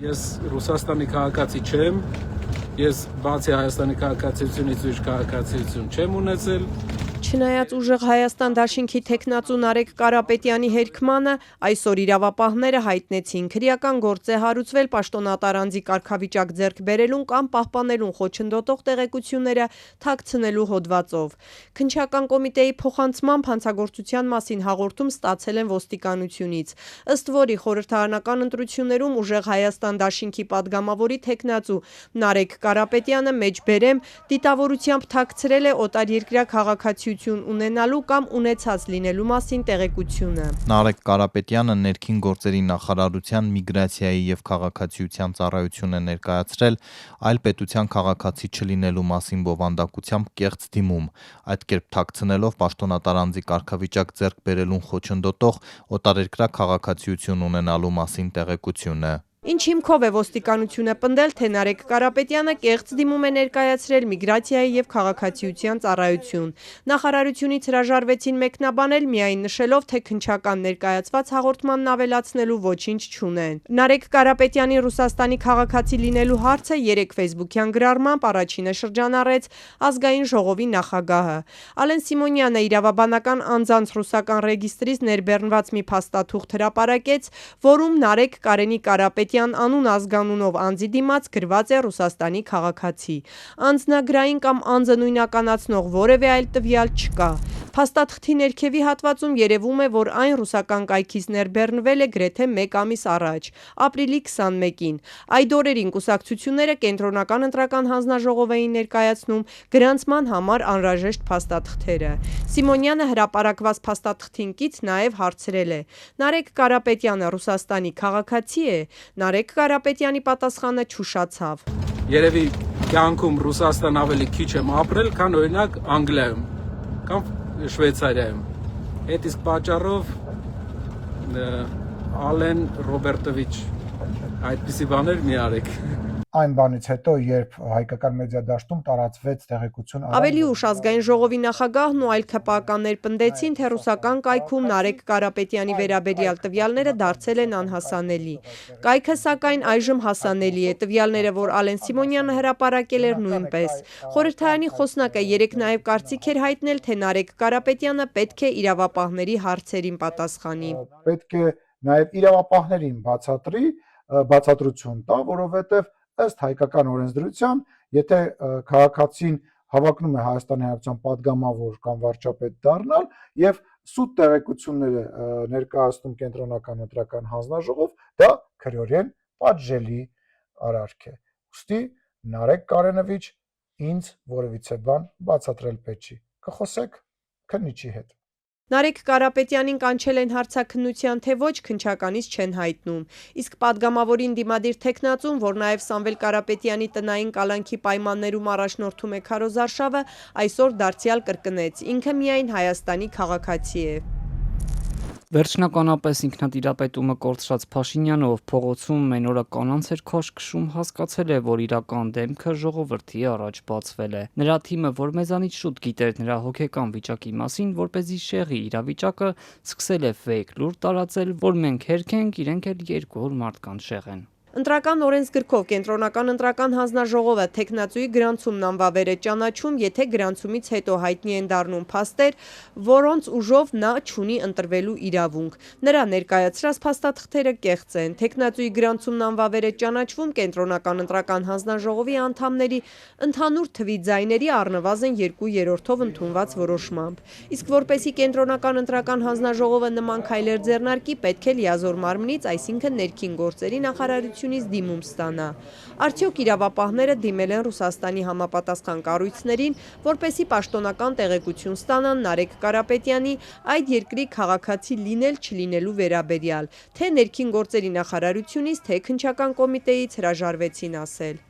Ես Ռուսաստանի քաղաքացի չեմ, ես բացի Հայաստանի քաղաքացիությունից ուրիշ քաղաքացիություն չեմ ունեցել։ Չնայած ուժեղ Հայաստան դաշինքի թեկնածու Նարեկ Կարապետյանի հերքմանը, այսօր իրավապահները հայտնեցին քրեական գործ է հարուցվել պաշտոնատար անձի կարգավիճակ ձեռք բերելուն կամ պահպանելուն խոչընդոտող տեղեկությունները թաքցնելու հոդվածով։ Քննչական կոմիտեի փոխանցմամբ հանցագործության մասին հաղորդում ստացել են ոստիկանությունից, ըստ որի խորհրդարանական ընտրություններում ուժեղ Հայաստան դաշինքի падգամավորի թեկնածու Նարեկ Կարապետյանը մեջբերեմ դիտավորությամբ թաքցրել է օտարերկրյա քաղաքացիություն ունենալու կամ ունեցած լինելու մասին տեղեկությունը։ Նարեկ Կարապետյանը ներքին գործերի նախարարության միգրացիայի եւ քաղաքացիության ծառայություն է ներկայացրել այլ պետության քաղաքացի չլինելու մասին բովանդակությամբ կեղծ դիմում, այդ կերպ թաքցնելով պաշտոնատար անձի կարգավիճակ ձեռք բերելուն խոչընդոտող օտարերկրյա քաղաքացիություն ունենալու մասին տեղեկությունը։ Ինչ հիմքով է ոստիկանությունը պնդել, թե Նարեկ Կարապետյանը կեղծ դիմում է ներկայացրել միգրացիայի եւ քաղաքացիության ծառայություն։ Նախարարությունից հրաժարվեցին մեկնաբանել, միայն նշելով, թե քննչական ներկայացված հաղորդմանն ավելացնելու ոչինչ չունեն։ Նարեկ Կարապետյանի Ռուսաստանի քաղաքացի լինելու հարցը երեք ֆեյսբուքյան գրառմամբ առաջինը շրջանառեց ազգային ժողովի նախագահը։ Ալեն Սիմոնյանը իրավաբանական անձանց ռուսական ռեգիստրից ներբեռնված մի փաստաթուղթ հրապարակեց, որում Նարեկ Կարենի Կարապետյանը անուն ազգանունով անձի դիմաց գրված է Ռուսաստանի քաղաքացի։ Անձնագրային կամ անձը նույնականացնող որևէ այլ տվյալ չկա։ Փաստաթղթի ներքևի հատվածում երևում է, որ այն ռուսական կայքից ներբեռնվել է գրեթե 1 ամիս առաջ, ապրիլի 21-ին։ Այդ օրերին կուսակցությունները կենտրոնական ընտրական հանձնաժողով էին ներկայացնում գրանցման համար անհրաժեշտ փաստաթղթերը։ Սիմոնյանը հրապարակված փաստաթղթին կից նաև հարցրել է. Նարեկ Կարապետյանը Ռուսաստանի քաղաքացի է։ Նարեկ Կարապետյանի պատասխանը չուշացավ։ Երևի կյանքում Ռուսաստան ավելի քիչ եմ ապրել, քան օրինակ Անգլիայում կամ Շվեյցարիայում։ Այդ իսկ պատճառով Ալեն Ռոբերտովիչ այդպիսի բաներ մի արեք։ Այն բանից հետո, երբ հայկական մեդիա դաշտում տարածվեց տեղեկություն, ավելի ուշ ազգային ժողովի նախագահն ու այլ ՔՊԱ-կաններ պնդեցին, թե ռուսական կայքում Նարեկ Կարապետյանի վերաբերյալ տվյալները դարձել են անհասանելի։ Կայքը սակայն այժմ հասանելի է, տվյալները, որ Ալեն Սիմոնյանը հրապարակել էր նույնպես։ Խորհրդարանի խոսնակը երեկ նաև կարծիք էր հայտնել, թե Նարեկ Կարապետյանը պետք է իրավապահների հարցերին պատասխանի։ Պետք է նաև իրավապահներին բացատրություն տա, որովհետև ըստ հայկական օրենսդրության, եթե քաղաքացին հավակնում է Հայաստանի Հանրապետության падգամավոր կամ վարչապետ դառնալ եւ սուտ տեղեկությունները ներկայացնում կենտրոնական ընտրական հանձնաժողով, դա քրեորեն պատժելի արարք է։ Ուստի Նարեկ Կարենովիչ ինձ որևիցե բան բացատրել պետք չի։ Կխոսեք քննիչի հետ։ Նարեկ Կարապետյանին կանչել են հարցաքննության, թե ոչ քննչականից չեն հայտնում։ Իսկ падգամավորին դիմադիր թեկնածուն, որ նաև Սամվել Կարապետյանի տնային կալանքի պայմաններում առաջնորդում է քարոզարշավը, այսօր դարձյալ կրկնեց. ինքը միայն Հայաստանի քաղաքացի է։ Վերջնականապես ինքնատիրապետումը կորցրած Փաշինյանը, ով փողոցում մենօրը կանանց էր քաշ քշում, հասկացել է, որ իրական դեմքը ժողովրդի առաջ բացվել է։ Նրա թիմը, որ մեզանից շուտ գիտեր նրա հոգեկան վիճակի մասին, որպեսզի շեղի իրավիճակը, սկսել է ֆեյք լուր տարածել, որ մենք հերք ենք, իրենք էլ 200 մարդկանց շեղեն։ Ընտրական օրենսգրքով կենտրոնական ընտրական հանձնաժողովը թեկնածուի գրանցումն անվավեր է ճանաչում, եթե գրանցումից հետո հայտնի են դառնում փաստեր, որոնց ուժով նա չունի ընտրվելու իրավունք։ Նրա ներկայացրած փաստաթղթերը կեղծ են։ Թեկնածուի գրանցումն անվավեր է ճանաչվում կենտրոնական ընտրական հանձնաժողովի անդամների ընդհանուր թվի ձայների առնվազն 2/3-ով ընդունված որոշմամբ։ Իսկ որպեսզի կենտրոնական ընտրական հանձնաժողովը նման քայլեր ձեռնարկի, պետք է լիազոր մարմնից, այսինքն ներքին գործերի նախարարություն դիմում ստանա։ Արդյոք իրավապահները դիմել են Ռուսաստանի համապատասխան կառույցներին, որպեսզի պաշտոնական տեղեկություն ստանան Նարեկ Կարապետյանի այդ երկրի քաղաքացի լինել-չլինելու վերաբերյալ, թե ներքին գործերի նախարարությունից, թե քննչական կոմիտեից հրաժարվեցին ասել։